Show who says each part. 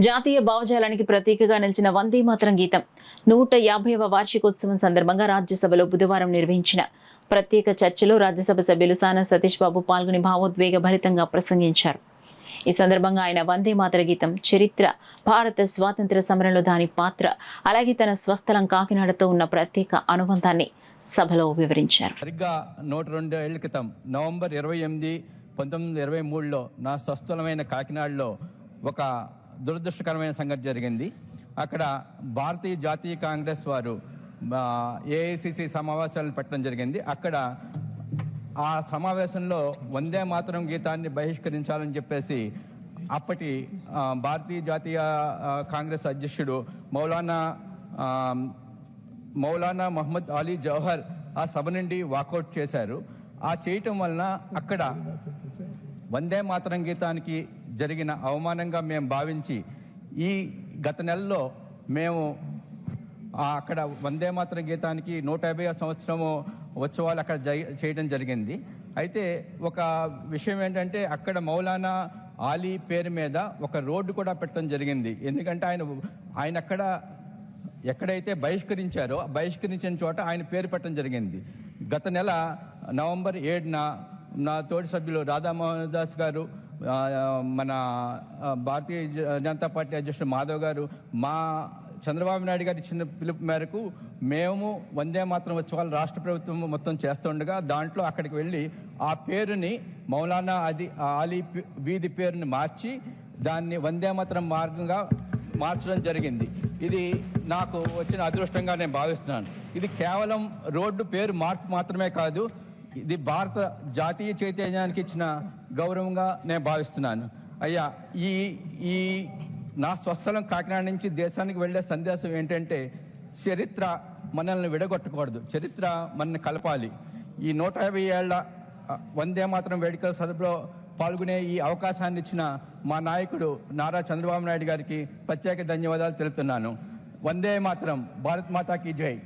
Speaker 1: జాతీయ భావజాలానికి ప్రతీకగా నిలిచిన వందే మాతరం గీతం 150వ వార్షికోత్సవం సందర్భంగా రాజ్యసభలో బుధవారం నిర్వహించిన ప్రత్యేక చర్చలో రాజ్యసభ సభ్యులు సానా సతీష్ బాబు పాల్గొని భావోద్వేగ భరితంగా ప్రసంగించారు. ఈ సందర్భంగా ఆయన వందే మాతర గీతం చరిత్ర, భారత స్వాతంత్ర్య సమరంలో దాని పాత్ర, అలాగే తన స్వస్థలం కాకినాడతో ఉన్న ప్రత్యేక అనుబంధాన్ని సభలో వివరించారు.
Speaker 2: సరిగ్గా 102 ఏళ్ల క్రితం నవంబర్ 28, 1923లో నా స్వస్థలమైన కాకినాడలో ఒక దురదృష్టకరమైన సంగతి జరిగింది. అక్కడ భారతీయ జాతీయ కాంగ్రెస్ వారు ఏఐసిసి సమావేశాలను పెట్టడం జరిగింది. అక్కడ ఆ సమావేశంలో వందే మాతరం గీతాన్ని బహిష్కరించాలని చెప్పేసి అప్పటి భారతీయ జాతీయ కాంగ్రెస్ అధ్యక్షుడు మౌలానా మహమ్మద్ అలీ జవహర్ ఆ సభ నుండి వాకౌట్ చేశారు. ఆ చేయటం వలన అక్కడ వందే మాతరం గీతానికి జరిగిన అవమానంగా మేము భావించి ఈ గత నెలలో మేము అక్కడ వందే మాతరం గీతానికి 150వ సంవత్సరము ఉత్సవాలు అక్కడ చేయడం జరిగింది. అయితే ఒక విషయం ఏంటంటే అక్కడ మౌలానా ఆలీ పేరు మీద ఒక రోడ్డు కూడా పెట్టడం జరిగింది. ఎందుకంటే ఆయన అక్కడ ఎక్కడైతే బహిష్కరించిన చోట ఆయన పేరు పెట్టడం జరిగింది. గత నెల నవంబర్ 7న నా తోటి సభ్యులు రాధామోహన్ దాస్ గారు, మన భారతీయ జనతా పార్టీ అధ్యక్షుడు మాధవ్ గారు, మా చంద్రబాబు నాయుడు గారి ఇచ్చిన పిలుపు మేరకు మేము వందే మాతరం ఉత్సవాలు రాష్ట్ర ప్రభుత్వం మొత్తం చేస్తుండగా దాంట్లో అక్కడికి వెళ్ళి ఆ పేరుని మౌలానా ఆలీ వీధి పేరుని మార్చి దాన్ని వందే మాతరం మార్గంగా మార్చడం జరిగింది. ఇది నాకు వచ్చిన అదృష్టంగా నేను భావిస్తున్నాను. ఇది కేవలం రోడ్డు పేరు మార్పు మాత్రమే కాదు, ఇది భారత జాతీయ చైతన్యానికి ఇచ్చిన గౌరవంగా నేను భావిస్తున్నాను. అయ్యా, ఈ నా స్వస్థలం కాకినాడ నుంచి దేశానికి వెళ్ళే సందేశం ఏంటంటే చరిత్ర మనల్ని విడగొట్టకూడదు, చరిత్ర మనల్ని కలపాలి. ఈ 150 ఏళ్ల వందే మాతరం వేడుకల సభలో పాల్గొనే ఈ అవకాశాన్ని ఇచ్చిన మా నాయకుడు నారా చంద్రబాబు నాయుడు గారికి ప్రత్యేక ధన్యవాదాలు తెలుపుతున్నాను. వందే మాతరం, భారత్ మాతాకి జై.